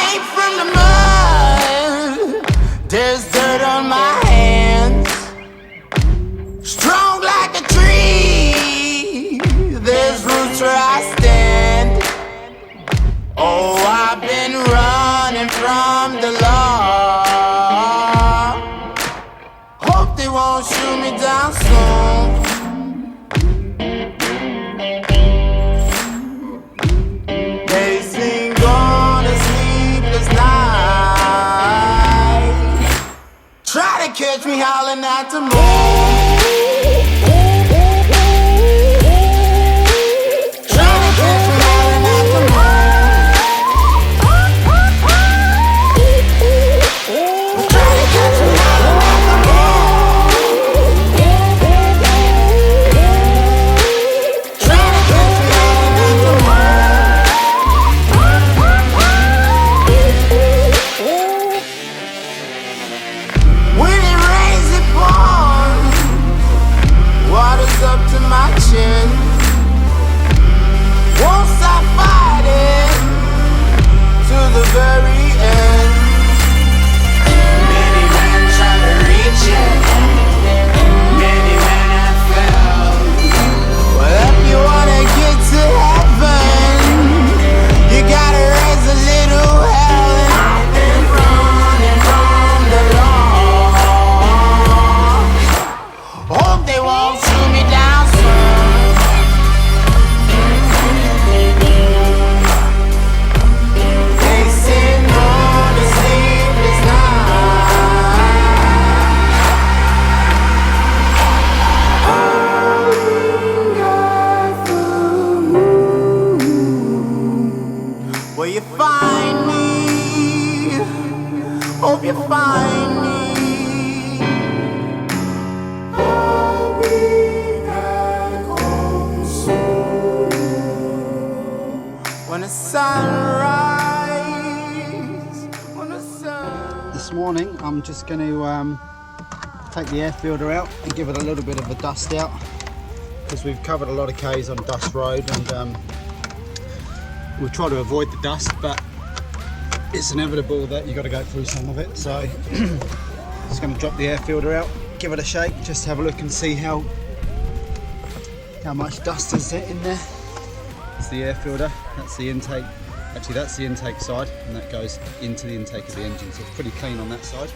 Came from the mud, there's dirt on my hands. Strong like a tree, there's roots where I stand. Oh, I've been running from the law. Hope they won't shoot me down soon. They sing on a sleepless night. Try to catch me howling at the moon. Try to catch me howling at the moon. Try to catch me howling at the moon. Try to catch me howling at the moon. When it rains, it pours. Water's up to my chin. Won't stop fighting to the very end. Many men try to reach it. Many men have failed. Well, if you wanna get to heaven, you gotta raise a little hell. And I've been running from the law. Hope they won't shoot me down soon. They say no to sleepless night. Will you find me? Hope you find me. I'll be back home soon. When the sunrise, when the sun. This morning I'm just going to take the air filter out and give it a little bit of a dust out, because we've covered a lot of K's on dust road, and we'll try to avoid the dust, but it's inevitable that you've got to go through some of it. So just going to drop the air filter out, give it a shake, just have a look and see how much dust is in there. It's the air filter, that's the intake. Actually, that's the intake side, and that goes into the intake of the engine, so it's pretty clean on that side.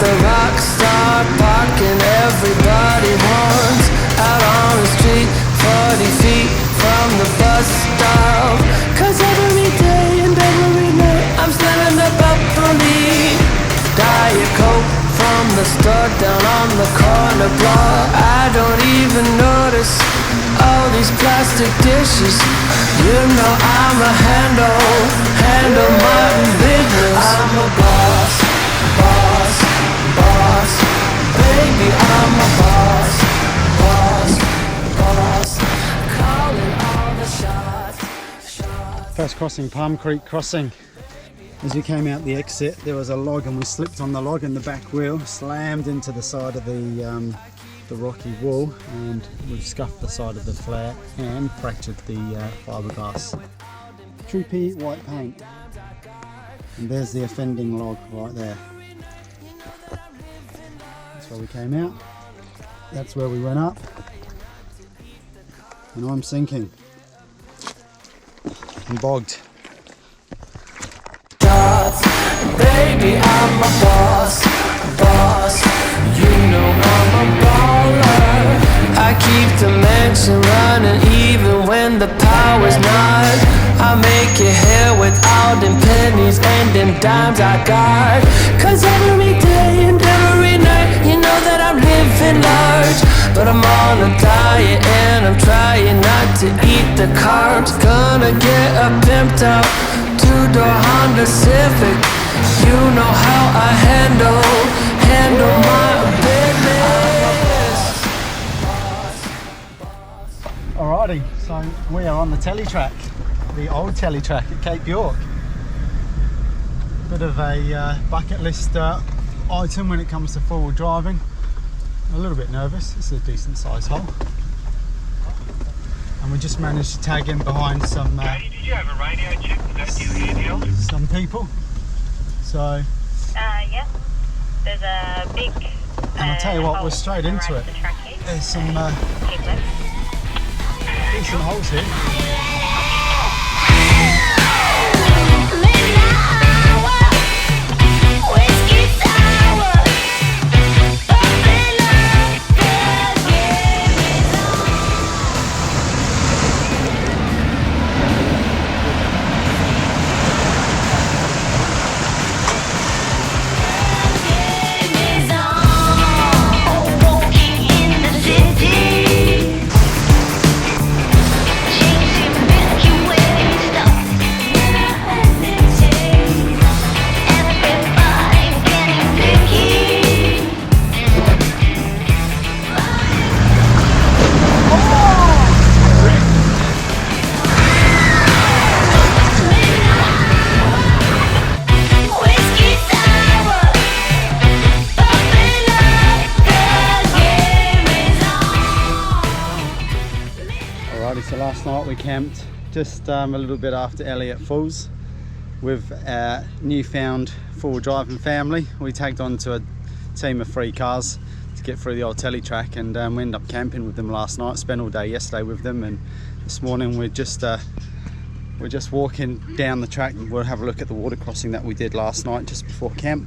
The rock star parking everybody wants, out on the street, 40 feet from the bus stop. Cause every day and every night I'm slamming the bubbly Diet Coke from the store down on the corner block. I don't even notice all these plastic dishes. You know I'm a handle my business. I'm a boss, baby, I'm a boss, calling all the shots. First crossing, Palm Creek crossing. As we came out the exit, there was a log, and we slipped on the log, and the back wheel slammed into the side of the rocky wall, and we've scuffed the side of the flare and fractured the fiberglass. Troopy white paint, and there's the offending log right there. That's where we came out, that's where we went up, and I'm sinking. I'm bogged. Baby, I'm a boss, you know I'm a baller. I keep the mansion running even when the power's not. I make it here with all them pennies and them dimes I got. Cause every day and every night, you know that I'm living large. But I'm on a diet and I'm trying not the carbs. Gonna get a pimped up two-door Honda Civic. You know how I handle my business. Alrighty, so we are on the Tele track, the old Tele track at Cape York. Bit of a bucket list item when it comes to forward driving. A little bit nervous. This is a decent sized hole, and we just managed to tag in behind some Did you have a radio check? Was that you handheld? some people. So Yeah. There's a big. and I'll tell you what, hole we're straight on the into right it. of the track here. There's some Keep left. decent holes here. So last night we camped just a little bit after Elliot Falls with our newfound forward driving family. We tagged on to a team of 3 cars to get through the old Tele track, and we ended up camping with them last night. Spent all day yesterday with them, and this morning we're just walking down the track, and we'll have a look at the water crossing that we did last night just before camp.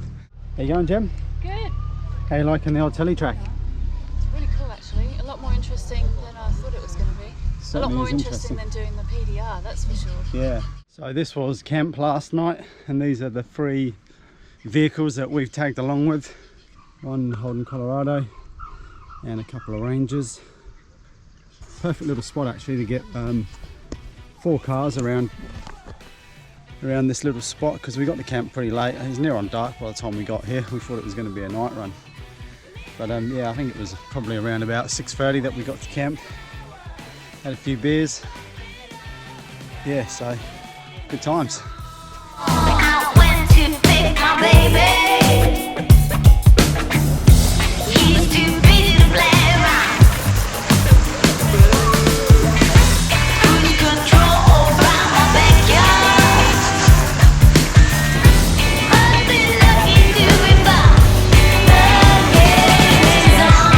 How you going, Jim? Good. How you liking the old Tele track? It's really cool actually. A lot more interesting than I thought it was going to be. A lot Certainly more is interesting than doing the PDR, that's for sure. Yeah. So this was camp last night, and these are the 3 vehicles that we've tagged along with. One Holden Colorado and a couple of Rangers. Perfect little spot actually to get 4 cars around this little spot, because we got the camp pretty late. It was near on dark by the time we got here. We thought it was going to be a night run, but yeah, I think it was probably around about 6:30 that we got to camp. Had a few beers. Yeah, so good times. I went to pick my baby. He's too busy to play around. Lose control over my backyard. I've been lucky to be found. The game is on.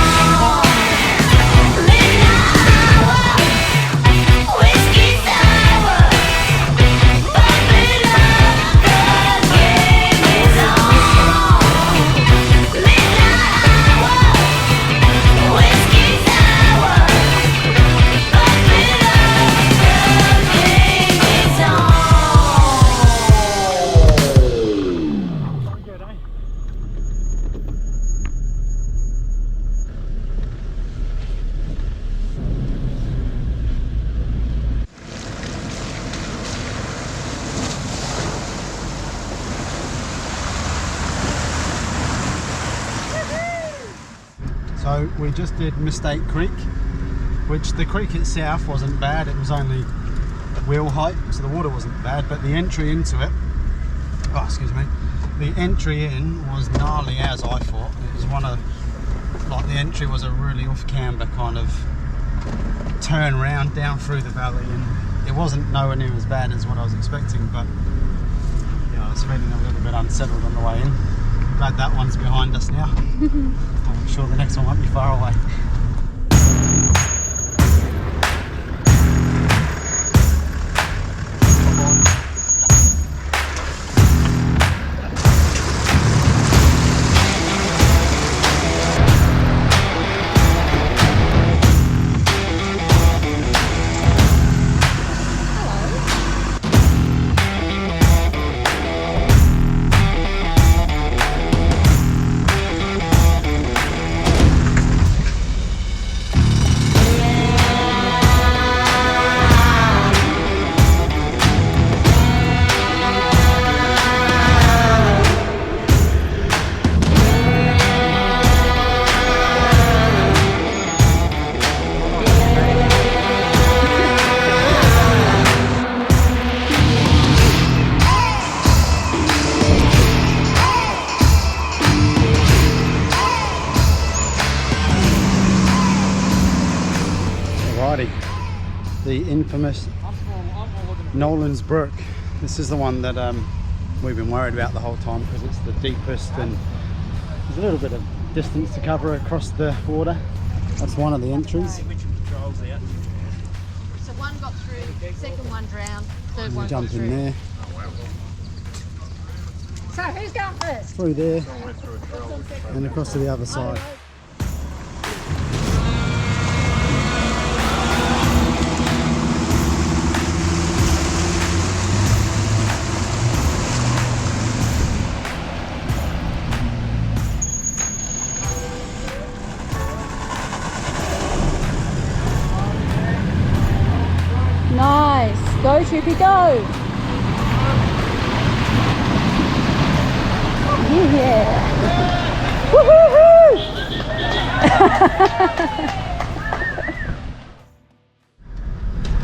Midnight hour. Whiskey sour. Bubbling up. The game is on. Midnight hour. Whiskey sour. Bubbling up. The game is on. Good, eh? So we just did Mistake Creek, which the creek itself wasn't bad. It was only wheel height, so the water wasn't bad, but the entry into it, oh excuse me, the entry in was gnarly as I thought. It was the entry was a really off-camber kind of turn round down through the valley, and it wasn't nowhere near as bad as what I was expecting, but yeah, I was feeling a little bit unsettled on the way in. Glad that one's behind us now. I'm sure the next one won't be far away. the infamous Nolan's Brook. This is the one that we've been worried about the whole time because it's the deepest and there's a little bit of distance to cover across the water. That's one of the entries. So one got through, second one drowned, third We one got jump through. in there, So who's going first? through there, and across to the other side. Nice. Go, Troopy, go. Yeah. Woo-hoo-hoo.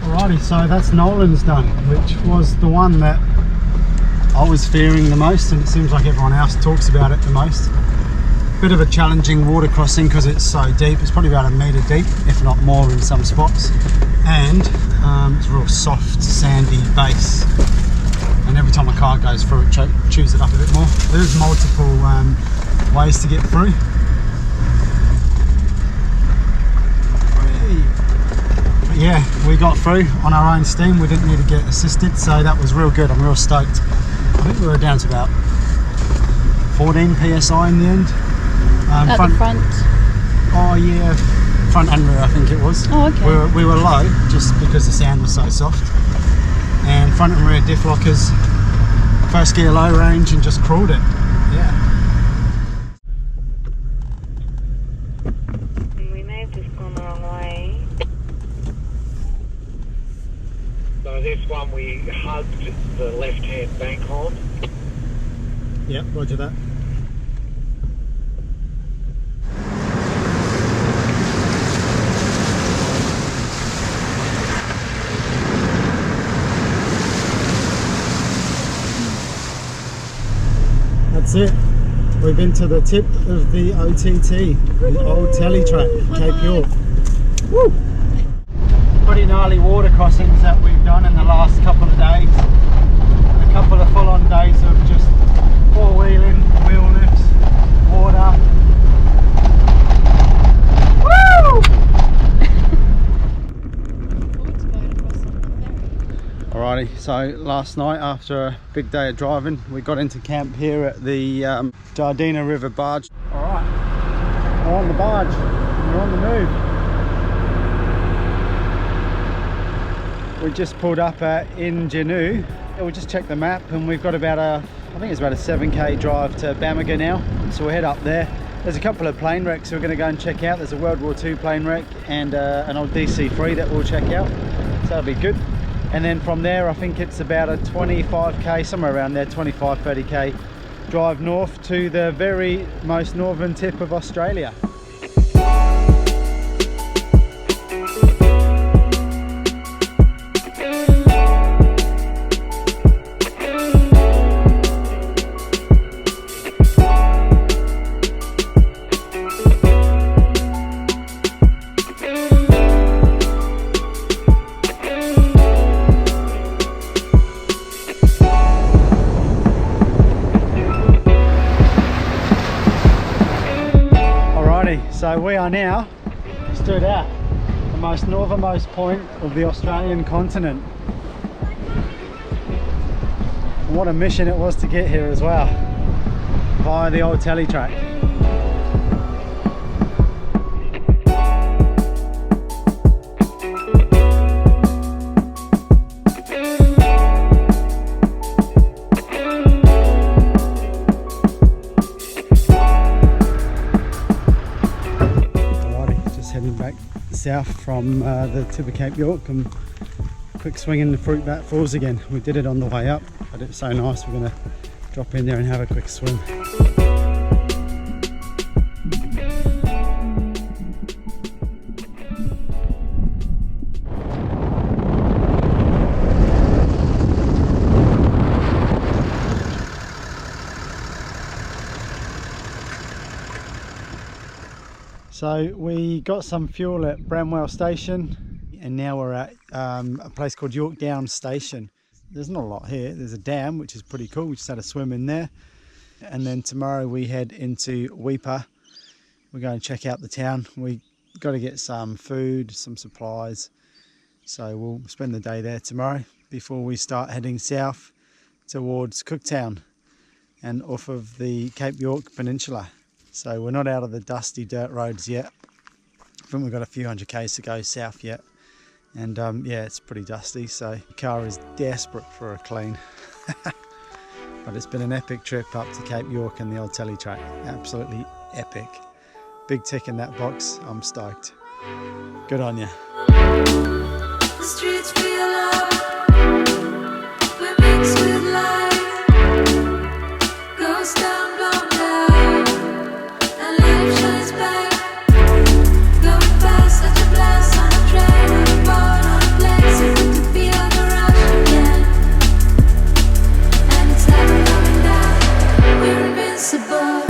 Alrighty, so that's Nolan's done, which was the one that I was fearing the most, and it seems like everyone else talks about it the most. Bit of a challenging water crossing because it's so deep. It's probably about 1 metre deep, if not more in some spots. And it's a real soft, sandy base. And every time a car goes through it, chews it up a bit more. There's multiple ways to get through. But yeah, we got through on our own steam. We didn't need to get assisted, so that was real good. I'm real stoked. I think we were down to about 14 psi in the end. At the front. Oh yeah, front and rear I think it was. Oh, okay. We were low just because the sand was so soft. And front and rear diff lockers, first gear low range, and just crawled it. Yeah. We may have just gone the wrong way. So this one we hugged the left-hand bank on. Yep, roger that. That's it. We've been to the tip of the OTT, the old Tele track, Cape York. Woo! Pretty gnarly water crossings that we've done in the last couple of days. A couple of full-on days of just four-wheeling, wheel lifts, water. Woo! Alrighty, so last night after a big day of driving, we got into camp here at the Jardina River barge. Alright, we're on the barge, we're on the move. We just pulled up at Injinu. We just checked the map and we've got about I think it's about a 7k drive to Bamaga now. So we'll head up there. There's a couple of plane wrecks we're going to go and check out. There's a World War II plane wreck and an old DC-3 that we'll check out. So that'll be good. And then from there, I think it's about a 25k, somewhere around there, 25-30k drive north to the very most northern tip of Australia. So we are now stood at the most northernmost point of the Australian continent. And what a mission it was to get here as well, via the old Tele track. South from the tip of Cape York and quick swing in the Fruit Bat Falls again. We did it on the way up, but it's so nice, we're going to drop in there and have a quick swim. So we got some fuel at Bramwell Station and now we're at a place called York Downs Station. There's not a lot here. There's a dam, which is pretty cool. We just had a swim in there. And then tomorrow we head into Weipa. We're going to check out the town. We got to get some food, some supplies. So we'll spend the day there tomorrow before we start heading south towards Cooktown and off of the Cape York Peninsula. So we're not out of the dusty dirt roads yet. I think we've got a few hundred k's to go south yet. And yeah, it's pretty dusty, so the car is desperate for a clean. But it's been an epic trip up to Cape York and the old Tele track. Absolutely epic. Big tick in that box. I'm stoked. Good on you. The streets feel alive. We're mixed with light. Ghost town blown down, and life shines bright. Going past such a blast on a train, on a boat, on a plane. So good to feel the rush again. And it's never coming down. We're invincible.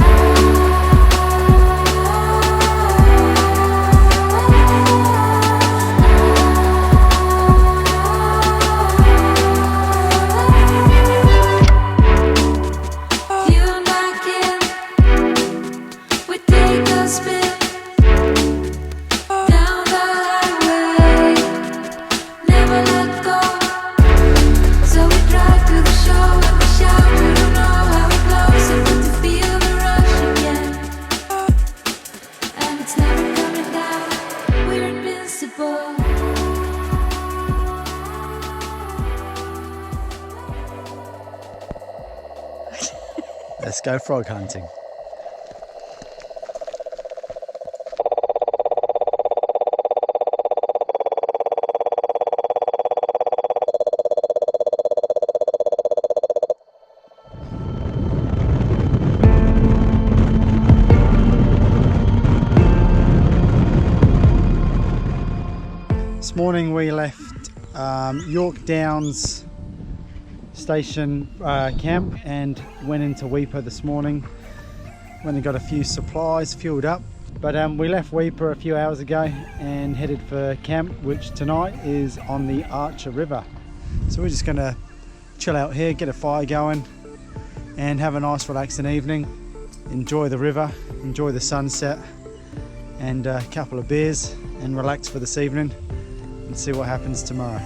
Let's go frog hunting. This morning we left York Downs Station camp and went into Weipa this morning. Went and got a few supplies, fueled up. But we left Weipa a few hours ago and headed for camp, which tonight is on the Archer River. So we're just gonna chill out here, get a fire going and have a nice relaxing evening. Enjoy the river, enjoy the sunset and a couple of beers and relax for this evening and see what happens tomorrow.